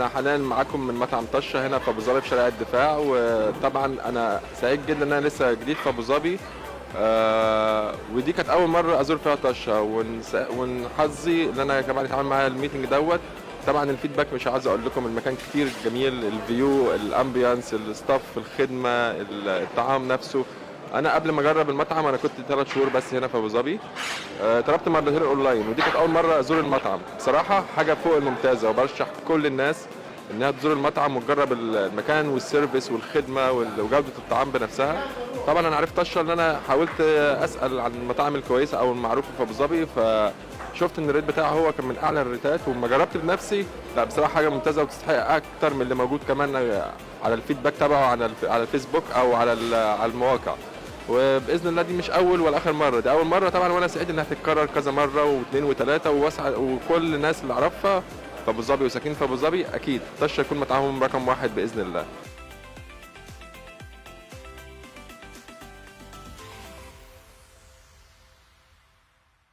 أنا حاليا معاكم من مطعم طشه هنا في ابو ظبي في شارع الدفاع، وطبعا انا سعيد جدا ان انا لسه جديد في ابو ظبي. ودي كانت اول مره ازور فيها طشه، ومن حظي ان انا كمان اتعامل معايا الميتنج دوت. طبعا الفيدباك مش عايز اقول لكم، المكان كتير جميل، الفيو، الامبيانس، الستاف، الخدمه، الطعام نفسه. انا قبل ما اجرب المطعم انا كنت 3 شهور بس هنا في ابو ظبي. طلبت مرتين اونلاين، ودي كانت اول مره ازور المطعم. بصراحه حاجه فوق الممتازه، وبرشح كل الناس انها تزور المطعم وتجرب المكان والسيرفيس والخدمه وجوده الطعام بنفسها. طبعا انا عرفت اشهر ان انا حاولت اسال عن المطاعم الكويسه او المعروفه في ابو ظبي، فشفت ان الريت بتاعه هو كان من اعلى الريتات، وما جربت بنفسي. لا بصراحه حاجه ممتازه وتستحق اكتر من اللي موجود كمان على الفيدباك تبعه على الفيسبوك او على المواقع. وباذن الله دي مش اول ولا اخر مره، دي اول مره طبعا، وانا سعيد انها تتكرر كذا مره واثنين وثلاثه، واسعد وكل الناس اللي اعرفها في ابو ظبي وساكنين في ابو ظبي اكيد طشه يكون مطعمهم رقم 1 باذن الله.